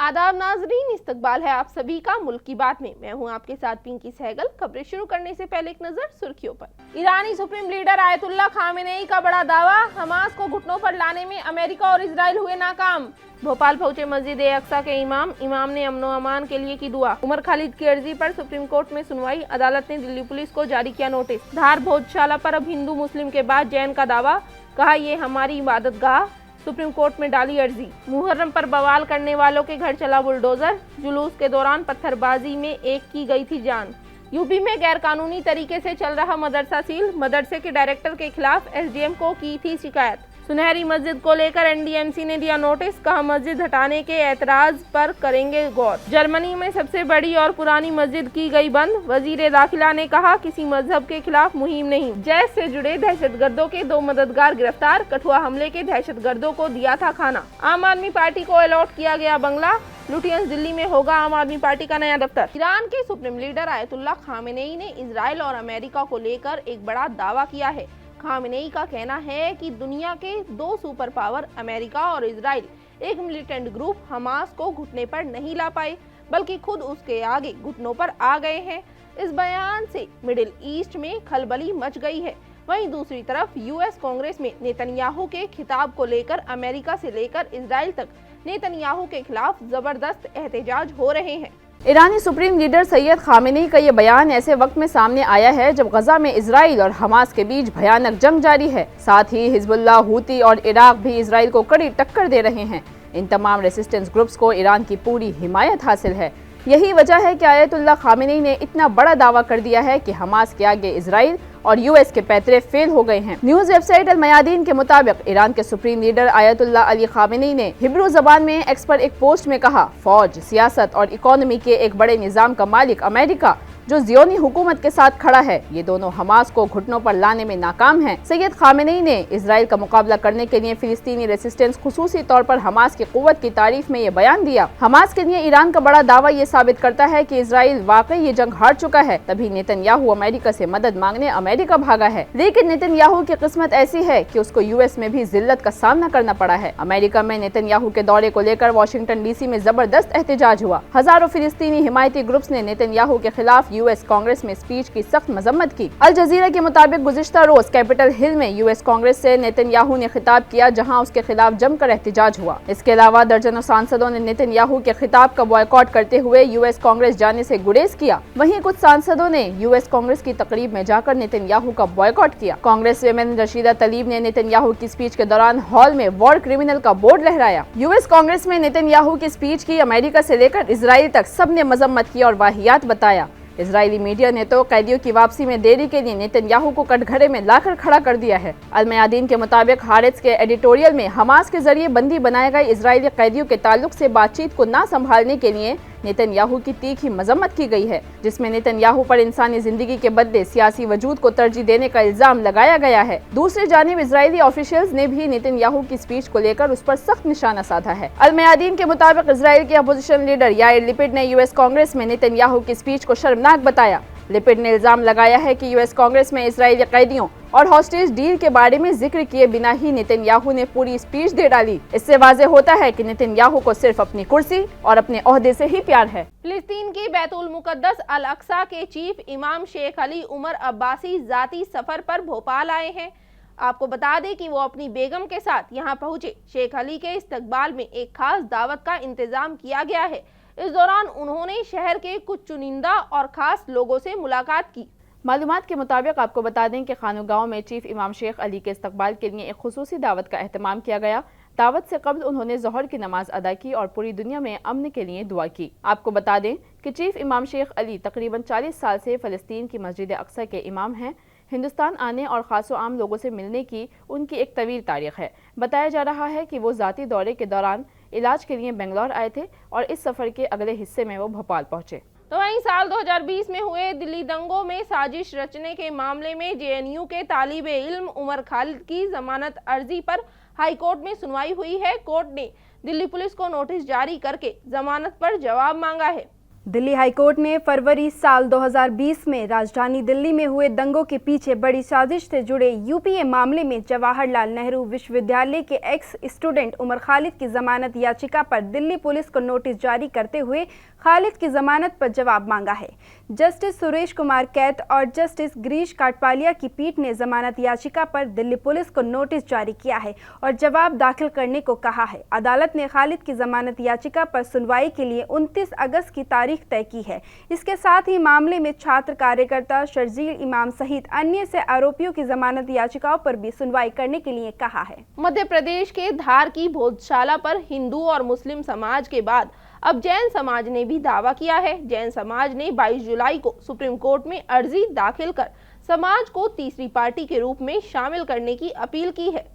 आदाब नाजरीन, इस्तकबाल है आप सभी का मुल्क की बात में। मैं हूं आपके साथ पिंकी सहगल। खबरें शुरू करने से पहले एक नजर सुर्खियों पर। ईरानी सुप्रीम लीडर आयतुल्लाह खामेनेई का बड़ा दावा, हमास को घुटनों पर लाने में अमेरिका और इजराइल हुए नाकाम। भोपाल पहुंचे मस्जिद ए अक्सा के इमाम ने अमनो अमान के लिए की दुआ। उमर खालिद की अर्जी पर सुप्रीम कोर्ट में सुनवाई, अदालत ने दिल्ली पुलिस को जारी किया नोटिस। धार भोजशाला पर अब हिंदू मुस्लिम के बाद जैन का दावा, कहा ये हमारी इबादत गाह, सुप्रीम कोर्ट में डाली अर्जी। मुहर्रम पर बवाल करने वालों के घर चला बुलडोजर, जुलूस के दौरान पत्थरबाजी में एक की गई थी जान। यूपी में गैरकानूनी तरीके से चल रहा मदरसा सील, मदरसे के डायरेक्टर के खिलाफ एसडीएम को की थी शिकायत। सुनहरी मस्जिद को लेकर एनडीएमसी ने दिया नोटिस, कहा मस्जिद हटाने के एतराज पर करेंगे गौर। जर्मनी में सबसे बड़ी और पुरानी मस्जिद की गई बंद, वजीर दाखिला ने कहा किसी मजहब के खिलाफ मुहिम नहीं। जैश से जुड़े दहशतगर्दों के 2 मददगार गिरफ्तार, कठुआ हमले के दहशतगर्दों को दिया था खाना। आम आदमी पार्टी को अलॉट किया गया बंगला, लुटियंस दिल्ली में होगा आम आदमी पार्टी का नया दफ्तर। ईरान के सुप्रीम लीडर आयतुल्लाह खामेनेई ने इजराइल और अमेरिका को लेकर एक बड़ा दावा किया है। खामेनेई का कहना है कि दुनिया के 2 सुपर पावर अमेरिका और इजराइल एक मिलिटेंट ग्रुप हमास को घुटने पर नहीं ला पाए, बल्कि खुद उसके आगे घुटनों पर आ गए हैं। इस बयान से मिडिल ईस्ट में खलबली मच गई है। वहीं दूसरी तरफ यूएस कांग्रेस में नेतन्याहू के खिताब को लेकर अमेरिका से लेकर इजराइल तक नेतन्याहू के खिलाफ जबरदस्त एहतजाज हो रहे हैं। ईरानी सुप्रीम लीडर सैयद खामेनेई का ये बयान ऐसे वक्त में सामने आया है जब गजा में इजराइल और हमास के बीच भयानक जंग जारी है। साथ ही हिजबुल्लाह, हूती और इराक भी इजराइल को कड़ी टक्कर दे रहे हैं। इन तमाम रेसिस्टेंस ग्रुप्स को ईरान की पूरी हिमायत हासिल है। यही वजह है कि आयतुल्लाह खामेनेई ने इतना बड़ा दावा कर दिया है कि हमास के आगे इजराइल और यूएस के पैतरे फेल हो गए हैं। न्यूज वेबसाइट अल मयादीन के मुताबिक ईरान के supreme leader Ayatollah Ali Khamenei ने हिब्रू जबान में एक्स पर एक पोस्ट में कहा, फौज, सियासत और इकोनॉमी के एक बड़े निजाम का मालिक अमेरिका जो जियोनी हुकूमत के साथ खड़ा है, ये दोनों हमास को घुटनों पर लाने में नाकाम हैं। सैयद खामेनेई ने इजराइल का मुकाबला करने के लिए फिलिस्तीनी रेसिस्टेंस, खुसूसी तौर पर हमास की कुव्वत की तारीफ में ये बयान दिया। हमास के लिए ईरान का बड़ा दावा ये साबित करता है कि इजराइल वाकई ये जंग हार चुका है, तभी नेतन्याहू अमेरिका से मदद मांगने अमेरिका भागा है। लेकिन नेतन्याहू की किस्मत ऐसी है कि उसको यूएस में भी जिल्लत का सामना करना पड़ा है। अमेरिका में नेतन्याहू के दौरे को लेकर वाशिंगटन डीसी में जबरदस्त एहतजाज हुआ। हजारों फिलिस्तीनी हिमायती ग्रुप्स ने नेतन्याहू के खिलाफ यूएस कांग्रेस में स्पीच की सख्त मजम्मत की। अल जजीरा के मुताबिक गुज़िश्ता रोज कैपिटल हिल में यूएस कांग्रेस से नेतन्याहू ने खिताब किया, जहां उसके खिलाफ जमकर एहतजाज हुआ। इसके अलावा दर्जनों सांसदों ने नेतन्याहू के खिताब का बॉयकॉट करते हुए यूएस कांग्रेस जाने से गुरेज किया। वहीं कुछ सांसदों ने यूएस कांग्रेस की तकरीब में जाकर नेतन्याहू का बॉयकॉट किया। कांग्रेस वुमेन रशीदा तलीब ने नेतन्याहू की स्पीच के दौरान हॉल में वॉर क्रिमिनल का बोर्ड लहराया। यूएस कांग्रेस में नेतन्याहू की स्पीच की अमेरिका से लेकर इजराइल तक सबने मजम्मत की और वाहियात बताया। इजरायली मीडिया ने तो कैदियों की वापसी में देरी के लिए नेतन्याहू को कटघरे में लाकर खड़ा कर दिया है। अल मयादीन के मुताबिक हारिस के एडिटोरियल में हमास के जरिए बंदी बनाए गए इजरायली कैदियों के ताल्लुक से बातचीत को न संभालने के लिए नेतन्याहू की तीखी मजम्मत की गई है, जिसमें नेतन्याहू पर इंसानी जिंदगी के बदले सियासी वजूद को तरजीह देने का इल्जाम लगाया गया है। दूसरी जानिब इजरायली ऑफिशियल्स ने भी नेतन्याहू की स्पीच को लेकर उस पर सख्त निशाना साधा है। अल मयादीन के मुताबिक इजराइल के अपोजिशन लीडर याइर लिपिड ने यूएस कांग्रेस में नेतन्याहू की स्पीच को शर्मनाक बताया। लिपिड ने इल्जाम लगाया है कि यूएस कांग्रेस में इजरायली कैदियों और हॉस्टेज डील के बारे में जिक्र किए बिना ही नेतन्याहू ने पूरी स्पीच दे डाली। इससे वाज़ेह होता है कि नेतन्याहू को सिर्फ अपनी कुर्सी और अपने ओहदे से ही प्यार है। फिलिस्तीन के बैतुल मुकद्दस अल अक्सा के चीफ इमाम शेख अली उमर अब्बासी जाती सफर पर भोपाल आए हैं। आपको बता दें कि वो अपनी बेगम के साथ यहाँ पहुंचे। शेख अली के इस्तकबाल में एक खास दावत का इंतजाम किया गया है। इस दौरान उन्होंने शहर के कुछ चुनिंदा और खास लोगों से मुलाकात की। मालूमात के मुताबिक आपको बता दें कि खानूगांव में चीफ इमाम शेख अली के इस्तकबाल के लिए एक खुसूसी दावत का एहतमाम किया गया। दावत से कब्ल उन्होंने ज़ोहर की नमाज अदा की और पूरी दुनिया में अमन के लिए दुआ की। आपको बता दें कि चीफ इमाम शेख अली तकरीबन 40 साल से फ़लस्तीन की मस्जिद अक्सा के इमाम हैं। हिंदुस्तान आने और ख़ास आम लोगों से मिलने की उनकी एक तवील तारीख है। बताया जा रहा है कि वो ज़ाती दौरे के दौरान इलाज के लिए बेंगलोर आए थे और इस सफ़र के अगले हिस्से में वो भोपाल पहुँचे। तो वहीं साल 2020 में हुए दिल्ली दंगों में साजिश रचने के मामले में जेएनयू के तालिबे इल्म उमर खालिद की जमानत अर्जी पर हाई कोर्ट में सुनवाई हुई है। कोर्ट ने दिल्ली पुलिस को नोटिस जारी करके जमानत पर जवाब मांगा है। दिल्ली हाईकोर्ट ने फरवरी साल 2020 में राजधानी दिल्ली में हुए दंगों के पीछे बड़ी साजिश से जुड़े यूपीए मामले में जवाहरलाल नेहरू विश्वविद्यालय के एक्स स्टूडेंट उमर खालिद की जमानत याचिका पर दिल्ली पुलिस को नोटिस जारी करते हुए खालिद की जमानत पर जवाब मांगा है। जस्टिस सुरेश कुमार कैत और जस्टिस गिरीश काटपालिया की पीठ ने जमानत याचिका पर दिल्ली पुलिस को नोटिस जारी किया है और जवाब दाखिल करने को कहा है। अदालत ने खालिद की जमानत याचिका पर सुनवाई के लिए 29 अगस्त की तारीख तय की है। इसके साथ ही मामले में छात्र कार्यकर्ता शर्जील इमाम सहित अन्य से आरोपियों की जमानत याचिकाओं पर भी सुनवाई करने के लिए कहा है। मध्य प्रदेश के धार की भोजशाला पर हिंदू और मुस्लिम समाज के बाद अब जैन समाज ने भी दावा किया है। जैन समाज ने 22 जुलाई को सुप्रीम कोर्ट में अर्जी दाखिल कर समाज को तीसरी पार्टी के रूप में शामिल करने की अपील की है।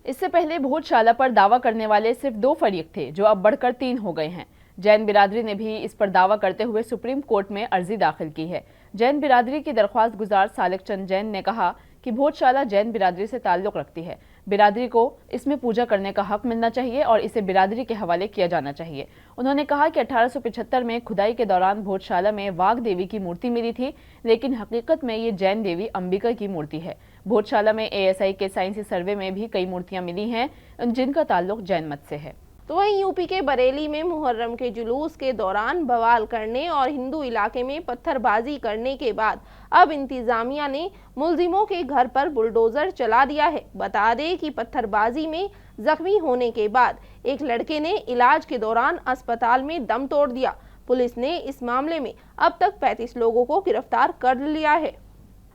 इससे पहले भोजशाला पर दावा करने वाले सिर्फ 2 फरीक थे, जो अब बढ़कर 3 हो गए हैं। जैन बिरादरी ने भी इस पर दावा करते हुए सुप्रीम कोर्ट में अर्जी दाखिल की है। जैन बिरादरी की दरख्वास्त गुजार सालिक चंद जैन ने कहा कि भोजशाला जैन बिरादरी से ताल्लुक रखती है। बिरादरी को इसमें पूजा करने का हक मिलना चाहिए और इसे बिरादरी के हवाले किया जाना चाहिए। उन्होंने कहा कि 1875 में खुदाई के दौरान भोजशाला में वाघ देवी की मूर्ति मिली थी, लेकिन हकीकत में ये जैन देवी अंबिका की मूर्ति है। भोजशाला में ASI के साइंसी सर्वे में भी कई मूर्तियां मिली हैं, जिनका ताल्लुक जैन मत से है। तो वहीं यूपी के बरेली में मुहर्रम के जुलूस के दौरान बवाल करने और हिंदू इलाके में पत्थरबाजी करने के बाद अब इंतजामिया ने मुलजिमों के घर पर बुलडोजर चला दिया है। बता दें कि पत्थरबाजी में जख्मी होने के बाद एक लड़के ने इलाज के दौरान अस्पताल में दम तोड़ दिया। पुलिस ने इस मामले में अब तक 35 लोगों को गिरफ्तार कर लिया है।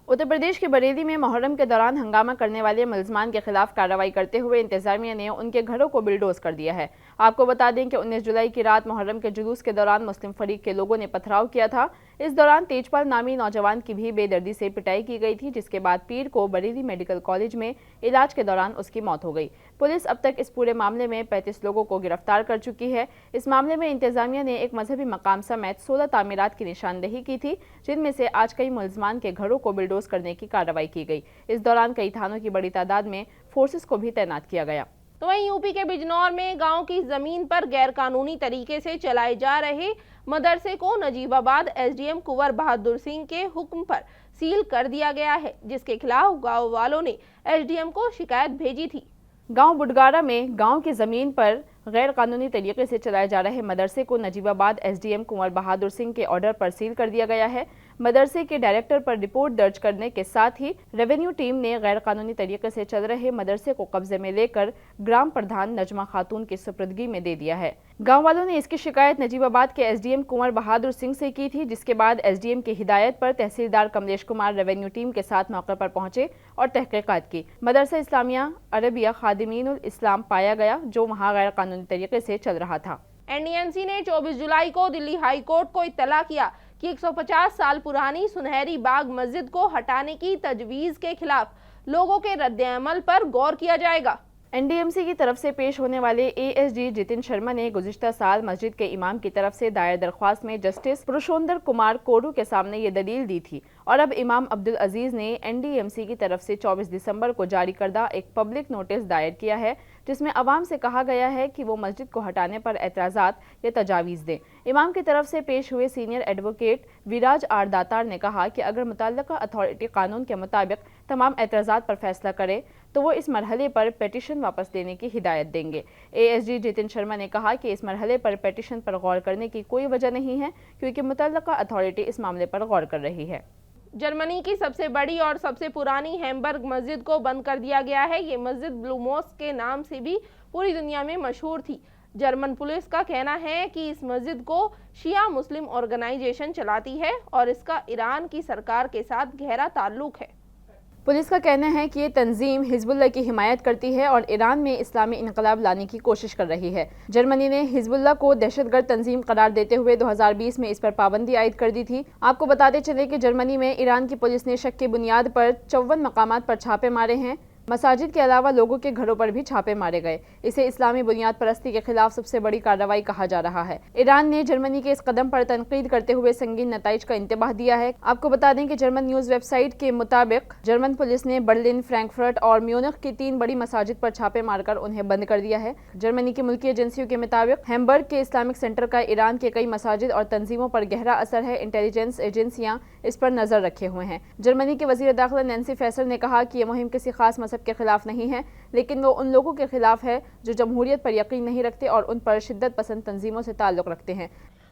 उत्तर प्रदेश के बरेली में मुहर्रम के दौरान हंगामा करने वाले मुलजमान के खिलाफ कार्रवाई करते हुए इंतजामिया ने उनके घरों को बिल्डोज कर दिया है। आपको बता दें कि 19 जुलाई की रात मुहर्रम के जुलूस के दौरान मुस्लिम फरीक के लोगों ने पथराव किया था। इस दौरान तेजपाल नामी नौजवान की भी बेदर्दी से पिटाई की गई थी, जिसके बाद पीर को बरेली मेडिकल कॉलेज में इलाज के दौरान उसकी मौत हो गई। पुलिस अब तक इस पूरे मामले में 35 लोगों को गिरफ्तार कर चुकी है। इस मामले में इंतजामिया ने एक मजहबी मकाम समेत 16 तामीरात की निशानदेही की थी, जिनमें से आज कई मुलजमान के घरों को बिल्डोज करने की कार्रवाई की गई। इस दौरान कई थानों की बड़ी तादाद में फोर्सेस को भी तैनात किया गया। तो वहीं यूपी के बिजनौर में गांव की जमीन पर गैरकानूनी तरीके से चलाए जा रहे मदरसे को नजीबाबाद SDM कुंवर बहादुर सिंह के हुक्म पर सील कर दिया गया है, जिसके खिलाफ गांव वालों ने SDM को शिकायत भेजी थी। गांव बुडगारा में गांव की जमीन पर गैर कानूनी तरीके से चलाए जा रहे मदरसे को नजीबाबाद SDM कुंवर बहादुर सिंह के ऑर्डर पर सील कर दिया गया है। मदरसे के डायरेक्टर पर रिपोर्ट दर्ज करने के साथ ही रेवेन्यू टीम ने गैर कानूनी तरीके से चल रहे मदरसे को कब्जे में लेकर ग्राम प्रधान नजमा खातून की सुपुर्दगी में दे दिया है। गांव वालों ने इसकी शिकायत नजीबाबाद के SDM कुंवर बहादुर सिंह से की थी, जिसके बाद SDM की हिदायत पर तहसीलदार कमलेश कुमार रेवेन्यू टीम के साथ मौके पर पहुंचे और तहकीकात की। मदरसा इस्लामिया अरबिया खादिमीनुल इस्लाम पाया गया, जो वहां गैर कानूनी तरीके से चल रहा था। NDMC ने 24 जुलाई को दिल्ली हाई कोर्ट को इत्तला किया कि 150 साल पुरानी सुनहरी बाग मस्जिद को हटाने की तजवीज के खिलाफ लोगों के रद्द-ए-अमल पर गौर किया जाएगा। NDMC की तरफ से पेश होने वाले ASG जितिन शर्मा ने गुज़िश्ता साल मस्जिद के इमाम की तरफ से दायर दरख्वास्त में जस्टिस पुरुषोत्तम कुमार कोडू के सामने ये दलील दी थी और अब इमाम अब्दुल अजीज ने NDMC की तरफ से 24 दिसंबर को जारी करदा एक पब्लिक नोटिस दायर किया है, जिसमें अवाम से कहा गया है कि वो मस्जिद को हटाने पर एतराज़ात या तजावीज़ दें। इमाम की तरफ से पेश हुए सीनियर एडवोकेट विराज आर दातार ने कहा कि अगर मुतल्लिका अथॉरिटी कानून के मुताबिक तमाम एतराज़ात पर फैसला करे तो वो इस मरहले पर पेटिशन वापस लेने की हिदायत देंगे। ASG जितिन शर्मा ने कहा कि इस मरहले पर पेटिशन पर गौर करने की कोई वजह नहीं है, क्योंकि मुतल्लिका अथॉरिटी इस मामले पर गौर कर रही है। जर्मनी की सबसे बड़ी और सबसे पुरानी हैम्बर्ग मस्जिद को बंद कर दिया गया है। ये मस्जिद ब्लू मॉस्क के नाम से भी पूरी दुनिया में मशहूर थी। जर्मन पुलिस का कहना है कि इस मस्जिद को शिया मुस्लिम ऑर्गेनाइजेशन चलाती है और इसका ईरान की सरकार के साथ गहरा ताल्लुक है। पुलिस का कहना है कि ये तंजीम हिजबुल्लाह की हिमायत करती है और ईरान में इस्लामी इनकलाब लाने की कोशिश कर रही है। जर्मनी ने हिजबुल्लाह को दहशतगर्द तंजीम करार देते हुए 2020 में इस पर पाबंदी आयद कर दी थी। आपको बताते चले कि जर्मनी में ईरान की पुलिस ने शक की बुनियाद पर 54 मकामात पर छापे मारे हैं। मसाजिद के अलावा लोगों के घरों पर भी छापे मारे गए। इसे इस्लामी बुनियाद परस्ती के खिलाफ सबसे बड़ी कार्रवाई कहा जा रहा है। ईरान ने जर्मनी के इस कदम पर तनकीद करते हुए संगीन नताइज का इंतबाह दिया है। आपको बता दें कि जर्मन न्यूज वेबसाइट के मुताबिक जर्मन पुलिस ने बर्लिन, फ्रैंकफर्ट और म्यूनिख की 3 बड़ी मसाजिद पर छापे मारकर उन्हें बंद कर दिया है। जर्मनी की मुल्की एजेंसियों के मुताबिक हैम्बर्ग के इस्लामिक सेंटर का ईरान के कई मसाजिद और तंजीमों पर गहरा असर है। इंटेलिजेंस एजेंसियां इस पर नजर रखे हुए हैं। जर्मनी के वजीर दाखिला नैन्सी फेसर ने कहा कि यह मुहिम किसी खास मजहब के खिलाफ नहीं है, लेकिन वो उन लोगों के खिलाफ है जो जमहूरियत पर यकीन नहीं रखते और उन पर शिद्दत पसंद तंजीमों से ताल्लुक रखते हैं।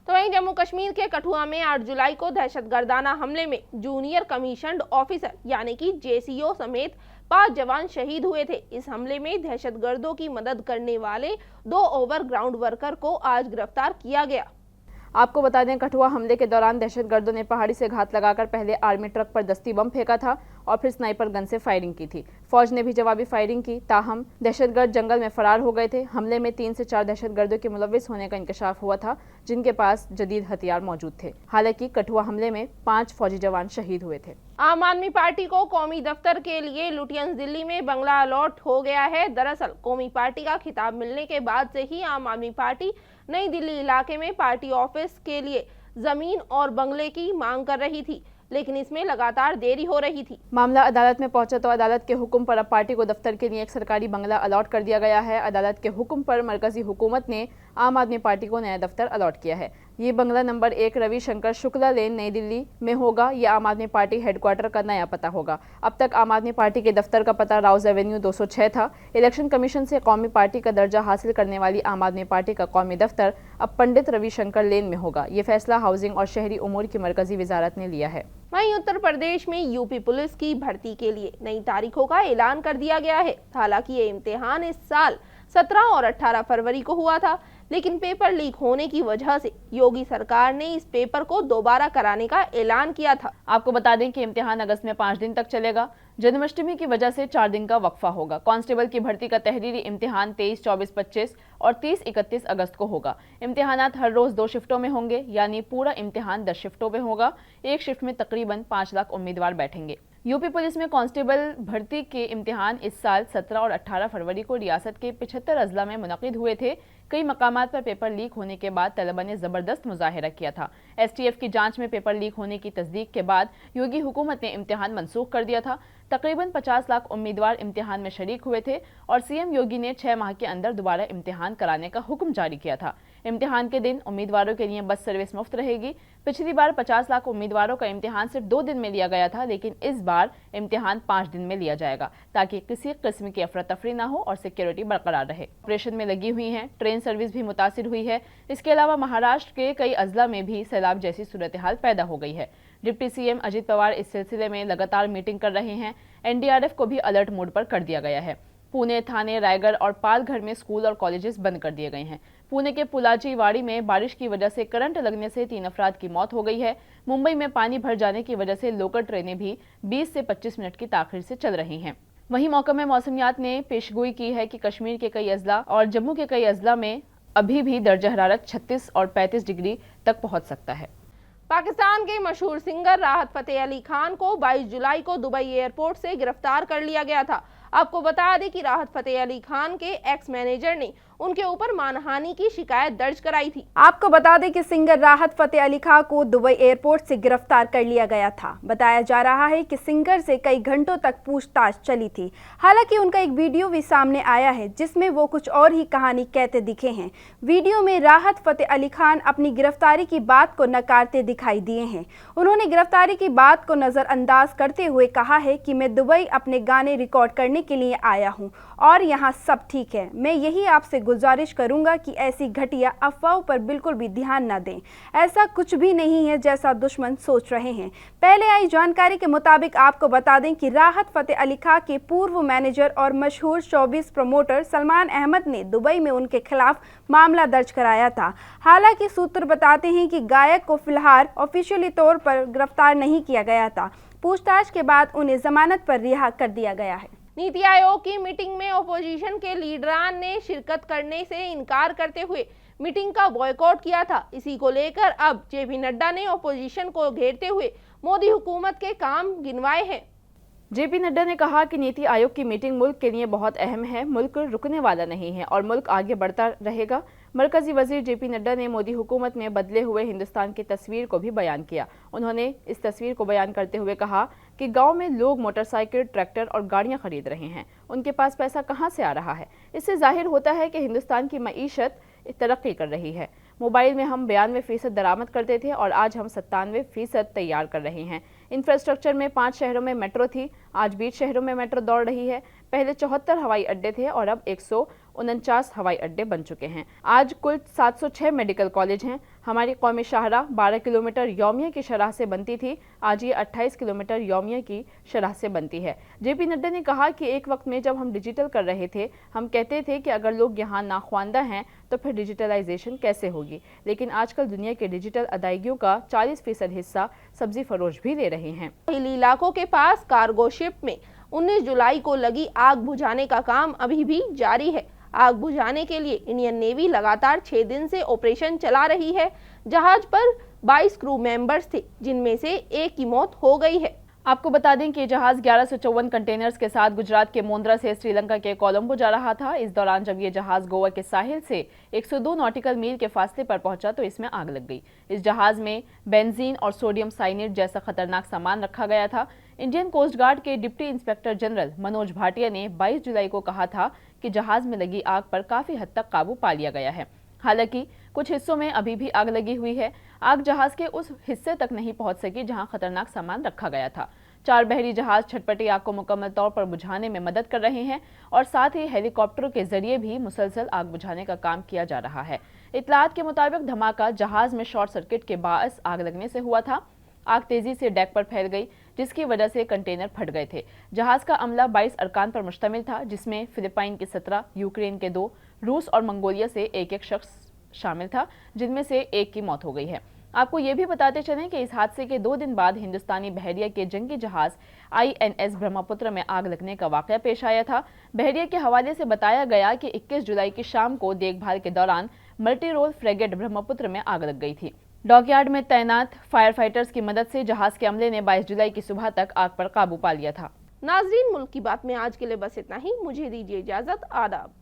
तो वहीं जम्मू कश्मीर के कठुआ में 8 जुलाई को दहशतगर्दाना हमले में जूनियर कमीशन्ड ऑफिसर यानी कि JCO समेत 5 जवान शहीद हुए थे। इस हमले में दहशतगर्दों की मदद करने वाले 2 ओवरग्राउंड वर्कर को आज गिरफ्तार किया गया। आपको बता दें, कठुआ हमले के दौरान दहशतगर्दों ने पहाड़ी से घात लगाकर पहले आर्मी ट्रक पर दस्ती बम फेंका था और फिर स्नाइपर गन से फायरिंग की थी। फौज ने भी जवाबी फायरिंग की, ताहम दहशतगर्द जंगल में फरार हो गए थे। हमले में 3 से 4 दहशतगर्दों के मुलविस होने का इंकशाफ हुआ था, जिनके पास जदीद हथियार मौजूद थे। हालांकि कठुआ हमले में 5 फौजी जवान शहीद हुए थे। आम आदमी पार्टी को कौमी दफ्तर के लिए लुटियंस दिल्ली में बंगला अलॉट हो गया है। दरअसल कौमी पार्टी का खिताब मिलने के बाद से ही आम आदमी पार्टी नई दिल्ली इलाके में पार्टी ऑफिस के लिए जमीन और बंगले की मांग कर रही थी, लेकिन इसमें लगातार देरी हो रही थी। मामला अदालत में पहुंचा तो अदालत के हुक्म पर अब पार्टी को दफ्तर के लिए एक सरकारी बंगला अलॉट कर दिया गया है। अदालत के हुक्म पर मरकजी हुकूमत ने आम आदमी पार्टी को नया दफ्तर अलॉट किया है। ये बंगला नंबर 1 रविशंकर शुक्ला लेन नई दिल्ली में होगा। यह आम आदमी पार्टी हेडक्वार्टर का नया पता होगा। अब तक आम आदमी पार्टी के दफ्तर का पता राउज एवेन्यू 206 था। इलेक्शन कमीशन से कौमी पार्टी का दर्जा हासिल करने वाली आम आदमी पार्टी का कौमी दफ्तर अब पंडित रविशंकर लेन में होगा। ये फैसला हाउसिंग और शहरी उमूर की मरकजी वजारत ने लिया है। वहीं उत्तर प्रदेश में यूपी पुलिस की भर्ती के लिए नई तारीखों का ऐलान कर दिया गया है। हालांकि ये इम्तिहान इस साल 17 और 18 फरवरी को हुआ था, लेकिन पेपर लीक होने की वजह से योगी सरकार ने इस पेपर को दोबारा कराने का ऐलान किया था। आपको बता दें कि इम्तिहान अगस्त में 5 दिन तक चलेगा। जन्माष्टमी की वजह से 4 दिन का वक्फा होगा। कांस्टेबल की भर्ती का तहरीरी इम्तिहान 23, 24, 25 और 30, 31 अगस्त को होगा। इम्तिहानात हर रोज 2 शिफ्टों में होंगे, यानी पूरा इम्तिहान 10 शिफ्टों में होगा। एक शिफ्ट में तकरीबन 5 लाख उम्मीदवार बैठेंगे। यूपी पुलिस में कांस्टेबल भर्ती के इम्तिहान इस साल 17 और 18 फरवरी को रियासत के 75 अजला में मुनक़िद हुए थे। कई मकामात पर पेपर लीक होने के बाद तलबा ने जबरदस्त मुजाहिरा किया था। STF की जांच में पेपर लीक होने की तस्दीक के बाद योगी हुकूमत ने इम्तिहान मनसूख कर दिया था। तकरीबन 50 लाख उम्मीदवार इम्तिहान में शरीक हुए थे और CM योगी ने 6 माह के अंदर दोबारा इम्तिहान कराने का हुक्म जारी किया था। इम्तिहान के दिन उम्मीदवारों के लिए बस सर्विस मुफ्त रहेगी। पिछली बार 50 लाख उम्मीदवारों का इम्तिहान सिर्फ 2 दिन में लिया गया था, लेकिन इस बार इम्तिहान 5 दिन में लिया जाएगा, ताकि किसी किस्म की अफरा तफरी ना हो और सिक्योरिटी बरकरार रहे। ऑपरेशन में लगी हुई हैं, ट्रेन सर्विस भी मुतासिर हुई है। इसके अलावा महाराष्ट्र के कई अजला में भी सैलाब जैसी सूरत हाल पैदा हो गई है। डिप्टी CM अजित पवार इस सिलसिले में लगातार मीटिंग कर रहे हैं। NDRF को भी अलर्ट मोड पर कर दिया गया है। पुणे, थाने, रायगढ़ और पालघर में स्कूल और कॉलेजेस बंद कर दिए गए हैं। पुणे के पुलाजीवाड़ी में बारिश की वजह से करंट लगने से 3 अफराद की मौत हो गई है। मुंबई में पानी भर जाने की वजह से लोकल ट्रेनें भी 20 से 25 मिनट की ताखिर से चल रही हैं। वहीं महकमा मौसमियात ने पेशगोई की है कि कश्मीर के कई अजला और जम्मू के कई अजला में अभी भी दर्जा हरारत 36 और 35 डिग्री तक पहुंच सकता है। पाकिस्तान के मशहूर सिंगर राहत फतेह अली खान को 22 जुलाई को दुबई एयरपोर्ट से गिरफ्तार कर लिया गया था। आपको बता दें कि राहत फतेह अली खान के एक्स मैनेजर ने उनके ऊपर मानहानि की शिकायत दर्ज कराई थी। आपको बता दें कि सिंगर राहत फतेह अली खान को दुबई एयरपोर्ट से गिरफ्तार कर लिया गया था। बताया जा रहा है कि सिंगर से कई घंटों तक पूछताछ चली थी। हालांकि उनका एक वीडियो भी सामने आया है जिसमें वो कुछ और ही कहानी कहते दिखे हैं। वीडियो में राहत फतेह अली खान अपनी गिरफ्तारी की बात को नकारते दिखाई दिए हैं। उन्होंने गिरफ्तारी की बात को नजरअंदाज करते हुए कहा है कि मैं दुबई अपने गाने रिकॉर्ड करने के लिए आया हूं और यहां सब ठीक है। मैं यही आपसे गुजारिश करूंगा कि ऐसी घटिया अफवाहों पर बिल्कुल भी ध्यान न दें। ऐसा कुछ भी नहीं है जैसा दुश्मन सोच रहे हैं। पहले आई जानकारी के मुताबिक आपको बता दें कि राहत फतेह अली खान के पूर्व मैनेजर और मशहूर शोबिस प्रमोटर सलमान अहमद ने दुबई में उनके खिलाफ मामला दर्ज कराया था। हालांकि सूत्र बताते हैं कि गायक को फिलहाल ऑफिशियली तौर पर गिरफ्तार नहीं किया गया था। पूछताछ के बाद उन्हें जमानत पर रिहा कर दिया गया है। नीति आयोग की मीटिंग में ओपोजिशन के लीडरान ने शिरकत करने से इनकार करते हुए मीटिंग का बॉयकॉट किया था। इसी को लेकर अब JP नड्डा ने ओपोजिशन को घेरते हुए मोदी हुकूमत के काम गिनवाए हैं। जेपी नड्डा ने कहा कि नीति आयोग की मीटिंग मुल्क के लिए बहुत अहम है, मुल्क रुकने वाला नहीं है और मुल्क आगे बढ़ता रहेगा। मरकजी वजीर जेपी नड्डा ने मोदी हुकूमत में बदले हुए हिंदुस्तान की तस्वीर को भी बयान किया। उन्होंने इस तस्वीर को बयान करते हुए कहा कि गांव में लोग मोटरसाइकिल, ट्रैक्टर और गाड़ियां खरीद रहे हैं, उनके पास पैसा कहां से आ रहा है। इससे जाहिर होता है कि हिंदुस्तान की मईशत तरक्की कर रही है। मोबाइल में हम 92% दरामद करते थे और आज हम 97% तैयार कर रहे हैं। इंफ्रास्ट्रक्चर में 5 शहरों में मेट्रो थी, आज 20 शहरों में मेट्रो दौड़ रही है। पहले 74 हवाई अड्डे थे और अब 149 हवाई अड्डे बन चुके हैं। आज कुल 706 मेडिकल कॉलेज हैं। हमारी कौमी शाहराह 12 किलोमीटर यौमिया की शरह से बनती थी, आज ये 28 किलोमीटर यौमिया की शरह से बनती है। जेपी नड्डा ने कहा कि एक वक्त में जब हम डिजिटल कर रहे थे, हम कहते थे कि अगर लोग यहाँ नाख्वानदा हैं तो फिर डिजिटलाइजेशन कैसे होगी, लेकिन आजकल दुनिया के डिजिटल अदायगियों का 40% हिस्सा सब्जी फरोश भी ले रहे हैं। हिली इलाकों के पास कार्गो शिप में 19 जुलाई को लगी आग बुझाने का काम अभी भी जारी है। आग बुझाने के लिए इंडियन नेवी लगातार 6 दिन से ऑपरेशन चला रही है। जहाज पर 22 क्रू मेंबर्स थे, जिनमें से एक की मौत हो गई है। आपको बता दें कि जहाज 1154 कंटेनर्स के साथ गुजरात के मोंद्रा से श्रीलंका के कोलंबो जा रहा था। इस दौरान जब ये जहाज गोवा के साहिल से 102 नॉटिकल मील के फासले पर पहुंचा तो इसमें आग लग गई। इस जहाज में बेंजीन और सोडियम साइनेट जैसा खतरनाक सामान रखा गया था। इंडियन कोस्ट गार्ड के deputy inspector general Manoj Bhatia ने 22 जुलाई को कहा था कि जहाज में लगी आग पर काफी हद तक काबू पा लिया गया है। हालांकि कुछ हिस्सों में अभी भी आग लगी हुई है। आग जहाज के उस हिस्से तक नहीं पहुंच सकी जहां खतरनाक सामान रखा गया था। 4 बहरी जहाज छटपटी आग को मुकम्मल तौर पर बुझाने में मदद कर रहे हैं और साथ ही हेलीकॉप्टरों के जरिए भी मुसलसल आग बुझाने का काम किया जा रहा है। इत्तलात के मुताबिक धमाका जहाज में शॉर्ट सर्किट के बायस आग लगने से हुआ था। आग तेजी से डेक पर फैल गई, जिसकी वजह से कंटेनर फट गए थे। जहाज का अमला 22 अरकान पर मुश्तमिल था, जिसमें फिलिपाइन के 17, यूक्रेन के 2, रूस और मंगोलिया से एक शख्स शामिल था, जिनमें से एक की मौत हो गई है। आपको ये भी बताते चलें कि इस हादसे के 2 दिन बाद हिंदुस्तानी बहरिया के जंगी जहाज INS ब्रह्मपुत्र में आग लगने का वाकया पेश आया था। बहरिया के हवाले से बताया गया कि 21 जुलाई की शाम को देखभाल के दौरान मल्टी रोल फ्रेगेट ब्रह्मपुत्र में आग लग गई थी। डॉकयार्ड में तैनात फायर फाइटर्स की मदद से जहाज के अमले ने 22 जुलाई की सुबह तक आग पर काबू पा लिया था। नाजरीन, मुल्क की बात में आज के लिए बस इतना ही। मुझे दीजिए इजाजत। आदाब।